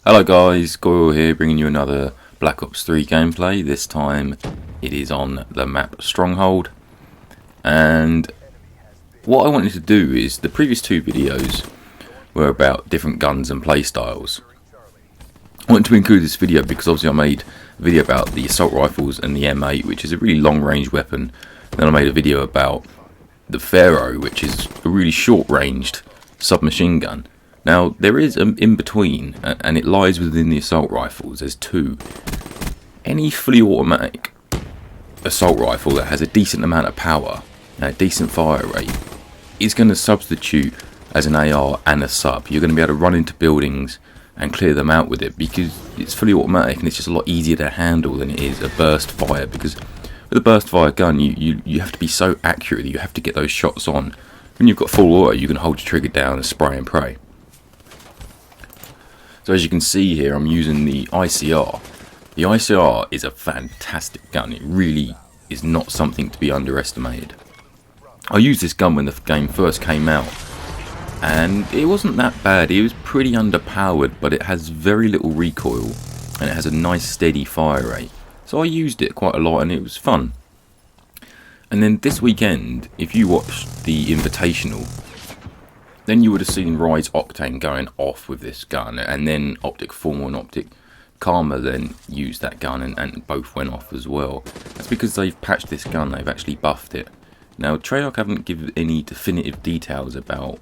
Hello guys, Goyle here bringing you another Black Ops 3 gameplay. This time it is on the map Stronghold. And what I wanted to do is, the previous two videos were about different guns and playstyles. I wanted to include this video because obviously I made a video about the assault rifles and the M8, which is a really long range weapon. Then I made a video about the Pharaoh, which is a really short ranged submachine gun. Now, there is an in-between, and it lies within the assault rifles. There's two. Any fully automatic assault rifle that has a decent amount of power and a decent fire rate is going to substitute as an AR and a sub. You're going to be able to run into buildings and clear them out with it because it's fully automatic and it's just a lot easier to handle than it is a burst fire. Because with a burst fire gun, you have to be so accurate that you have to get those shots on. When you've got full auto, you can hold your trigger down and spray and pray. So as you can see here, I'm using the ICR. The ICR is a fantastic gun. It really is not something to be underestimated. I used this gun when the game first came out, and it wasn't that bad. It was pretty underpowered, but it has very little recoil, and it has a nice steady fire rate. So I used it quite a lot, and it was fun. And then this weekend, if you watched the Invitational, then you would have seen Rise Octane going off with this gun, and then Optic Formal and Optic Karma then used that gun, and both went off as well. That's because they've patched this gun, they've actually buffed it. Now, Treyarch haven't given any definitive details about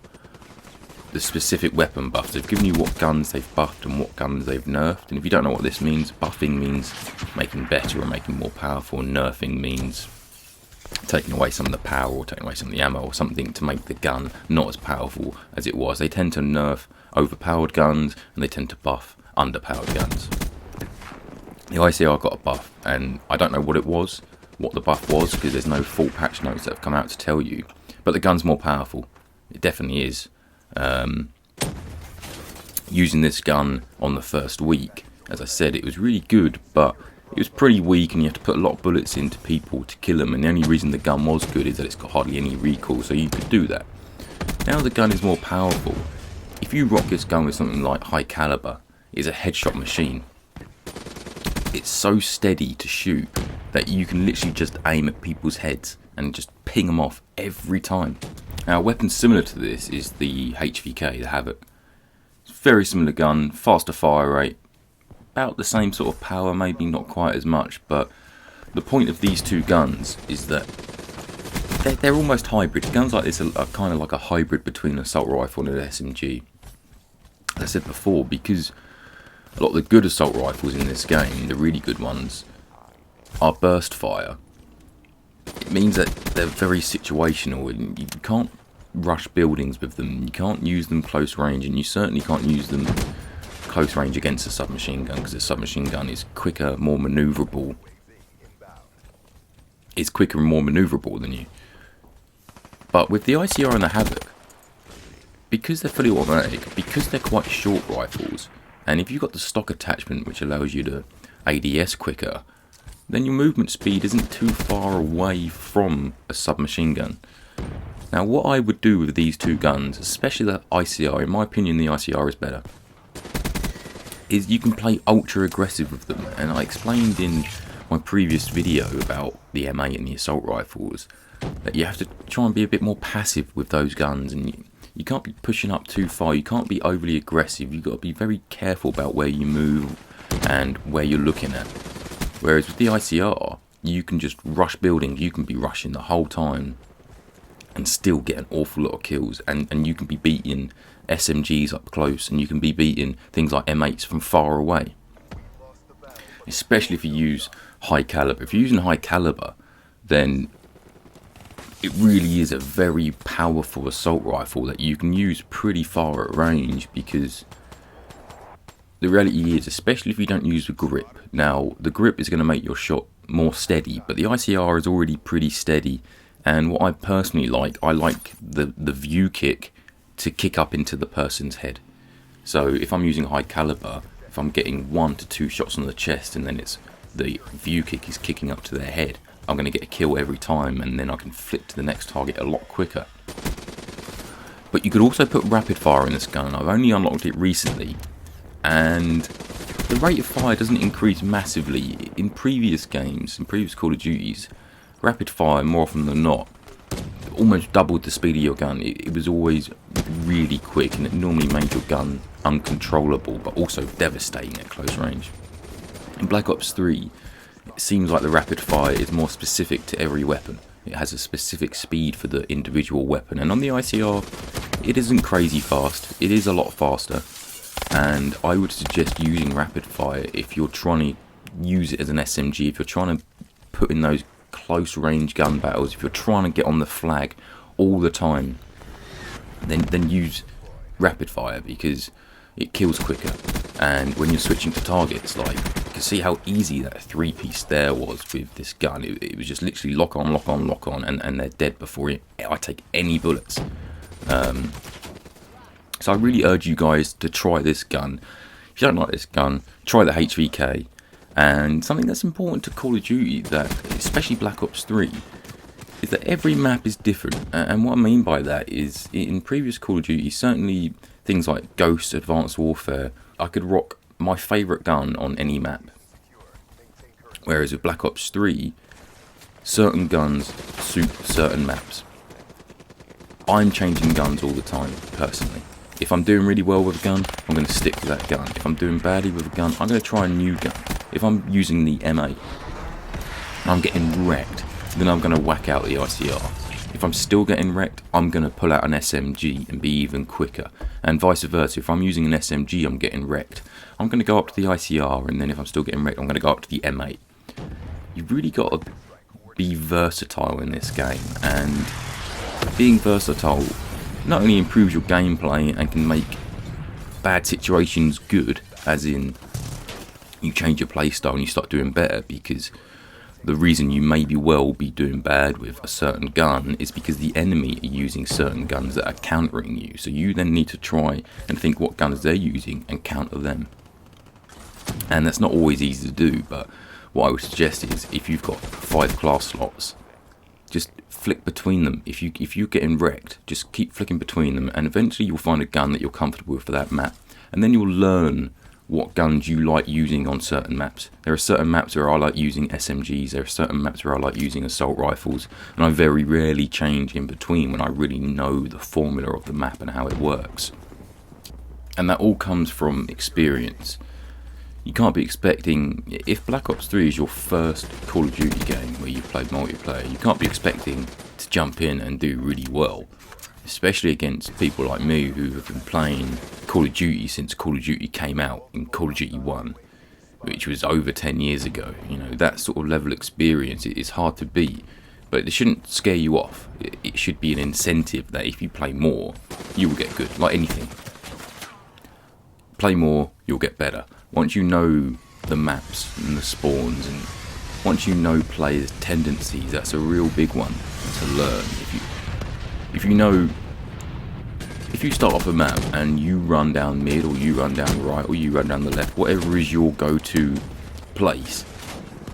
the specific weapon buffs. They've given you what guns they've buffed and what guns they've nerfed, and if you don't know what this means, buffing means making better or making more powerful, and nerfing means taking away some of the power or taking away some of the ammo or something to make the gun not as powerful as it was. They tend to nerf overpowered guns and they tend to buff underpowered guns. The ICR got a buff, and I don't know what the buff was, because there's no full patch notes that have come out to tell you, but the gun's more powerful. It definitely is. Using this gun on the first week, as I said, it was really good, but it was pretty weak and you have to put a lot of bullets into people to kill them, and the only reason the gun was good is that it's got hardly any recoil, so you could do that. Now the gun is more powerful. If you rock this gun with something like high caliber, it's a headshot machine. It's so steady to shoot that you can literally just aim at people's heads and just ping them off every time. Now a weapon similar to this is the HVK, the Havoc. It's a very similar gun, faster fire rate, about the same sort of power, maybe not quite as much, but the point of these two guns is that they're almost hybrid. Guns like this are kind of like a hybrid between an assault rifle and an SMG. As I said before, because a lot of the good assault rifles in this game, the really good ones, are burst fire. It means that they're very situational, and you can't rush buildings with them, you can't use them close range, and you certainly can't use them close range against a submachine gun, because a submachine gun is quicker, more maneuverable. It's quicker and more maneuverable than you. But with the ICR and the Havoc, because they're fully automatic, because they're quite short rifles, and if you've got the stock attachment which allows you to ADS quicker, then your movement speed isn't too far away from a submachine gun. Now what I would do with these two guns, especially the ICR, in my opinion the ICR is better, is you can play ultra aggressive with them. And I explained in my previous video about the M8 and the assault rifles that you have to try and be a bit more passive with those guns, and you can't be pushing up too far, you can't be overly aggressive, you've got to be very careful about where you move and where you're looking at. Whereas with the ICR, you can just rush buildings, you can be rushing the whole time and still get an awful lot of kills, and you can be beating SMGs up close, and you can be beating things like M8s from far away. Especially if you use high caliber. If you're using high caliber, then it really is a very powerful assault rifle that you can use pretty far at range, because the reality is, especially if you don't use the grip. Now, the grip is going to make your shot more steady, but the ICR is already pretty steady, and what I personally like, I like the view kick to kick up into the person's head. So if I'm using high caliber, if I'm getting 1 to 2 shots on the chest and then it's the view kick is kicking up to their head, I'm going to get a kill every time, and then I can flip to the next target a lot quicker. But you could also put rapid fire in this gun. I've only unlocked it recently, and the rate of fire doesn't increase massively. In previous games, in previous Call of Duties, rapid fire, more often than not, almost doubled the speed of your gun. It was always really quick, and it normally made your gun uncontrollable, but also devastating at close range. In Black Ops 3, it seems like the rapid fire is more specific to every weapon. It has a specific speed for the individual weapon, and on the ICR, it isn't crazy fast. It is a lot faster, and I would suggest using rapid fire if you're trying to use it as an SMG, if you're trying to put in those close range gun battles, if you're trying to get on the flag all the time, then use rapid fire, because it kills quicker. And when you're switching to targets, like, you can see how easy that 3-piece there was with this gun. It was just literally lock on, lock on, lock on, and they're dead before I take any bullets. So I really urge you guys to try this gun. If you don't like this gun, try the HVK. And something that's important to Call of Duty, that especially Black Ops 3, is that every map is different. And what I mean by that is, in previous Call of Duty, certainly things like Ghost, Advanced Warfare, I could rock my favourite gun on any map. Whereas with Black Ops 3, certain guns suit certain maps. I'm changing guns all the time, personally. If I'm doing really well with a gun, I'm going to stick with that gun. If I'm doing badly with a gun, I'm going to try a new gun. If I'm using the M8 and I'm getting wrecked, then I'm going to whack out the ICR. If I'm still getting wrecked, I'm going to pull out an SMG and be even quicker. And vice versa, if I'm using an SMG, I'm getting wrecked, I'm going to go up to the ICR, and then if I'm still getting wrecked, I'm going to go up to the M8. You've really got to be versatile in this game, and being versatile not only improves your gameplay and can make bad situations good, as in you change your playstyle and you start doing better, because the reason you maybe well be doing bad with a certain gun is because the enemy are using certain guns that are countering you. So you then need to try and think what guns they're using and counter them. And that's not always easy to do, but what I would suggest is, if you've got 5 class slots, just flick between them. If you're getting wrecked, just keep flicking between them, and eventually you'll find a gun that you're comfortable with for that map. And then you'll learn what guns you like using on certain maps. There are certain maps where I like using SMGs, there are certain maps where I like using assault rifles, and I very rarely change in between when I really know the formula of the map and how it works. And that all comes from experience. You can't be expecting, if Black Ops 3 is your first Call of Duty game where you've played multiplayer, you can't be expecting to jump in and do really well. Especially against people like me who have been playing Call of Duty since Call of Duty came out in Call of Duty 1, which was over 10 years ago. You know, that sort of level of experience is hard to beat, but it shouldn't scare you off. It should be an incentive that if you play more, you will get good, like anything. Play more, you'll get better. Once you know the maps and the spawns, and once you know players' tendencies, that's a real big one to learn. If you start off a map and you run down mid, or you run down right, or you run down the left, whatever is your go-to place,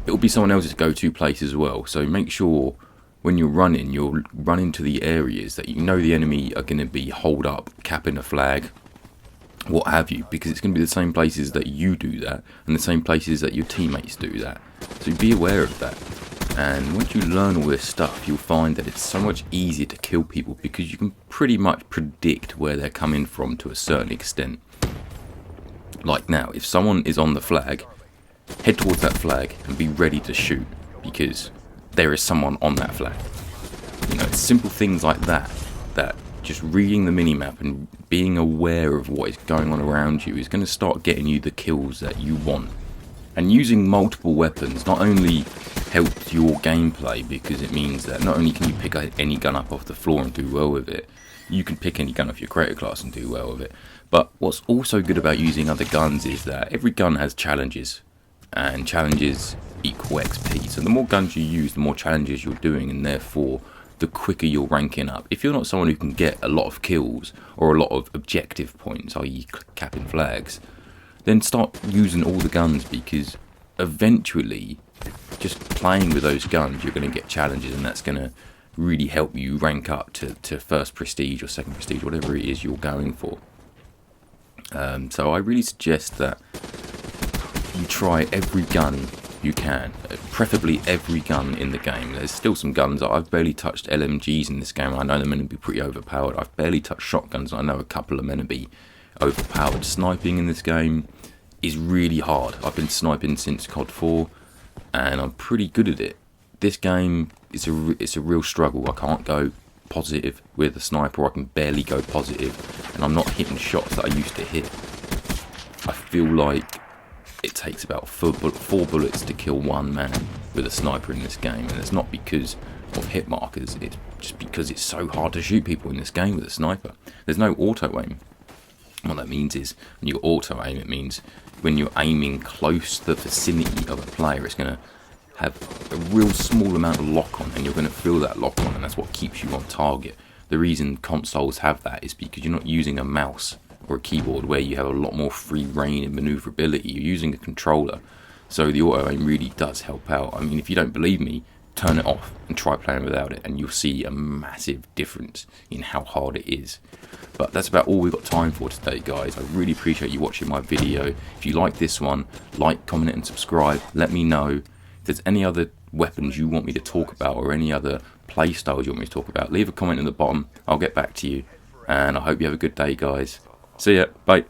it will be someone else's go-to place as well. So make sure when you're running, you'll run into the areas that you know the enemy are going to be holed up, capping a flag, what have you, because it's going to be the same places that you do that, and the same places that your teammates do that. So be aware of that. And once you learn all this stuff, you'll find that it's so much easier to kill people, because you can pretty much predict where they're coming from to a certain extent. Like now, if someone is on the flag, head towards that flag and be ready to shoot, because there is someone on that flag. You know, it's simple things like that, that just reading the minimap and being aware of what is going on around you is going to start getting you the kills that you want. And using multiple weapons not only helps your gameplay, because it means that not only can you pick any gun up off the floor and do well with it, you can pick any gun off your creator class and do well with it. But what's also good about using other guns is that every gun has challenges, and challenges equal XP. So the more guns you use, the more challenges you're doing, and therefore the quicker you're ranking up. If you're not someone who can get a lot of kills or a lot of objective points, i.e. capping flags, then start using all the guns, because eventually just playing with those guns, you're going to get challenges, and that's going to really help you rank up to first prestige or second prestige, whatever it is you're going for. So I really suggest that you try every gun you can, preferably every gun in the game. There's still some guns. I've barely touched LMGs in this game. I know they're meant to be pretty overpowered. I've barely touched shotguns. I know a couple are meant to be overpowered. Sniping in this game is really hard. I've been sniping since COD 4 and I'm pretty good at it. This game it's a real struggle. I can't go positive with a sniper. I can barely go positive and I'm not hitting shots that I used to hit. I feel like it takes about four bullets to kill one man with a sniper in this game, and it's not because of hit markers, it's just because it's so hard to shoot people in this game with a sniper. There's no auto aim. What that means is when you auto aim, it means when you're aiming close to the vicinity of a player, it's going to have a real small amount of lock on, and you're going to feel that lock on, and that's what keeps you on target. The reason consoles have that is because you're not using a mouse or a keyboard where you have a lot more free reign and maneuverability. You're using a controller, so the auto aim really does help out. I mean, if you don't believe me, turn it off and try playing without it, and you'll see a massive difference in how hard it is. But that's about all we've got time for today, guys. I really appreciate you watching my video. If you like this one, like, comment and subscribe. Let me know if there's any other weapons you want me to talk about or any other play styles you want me to talk about. Leave a comment in the bottom. I'll get back to you, and I hope you have a good day, guys. See ya. Bye.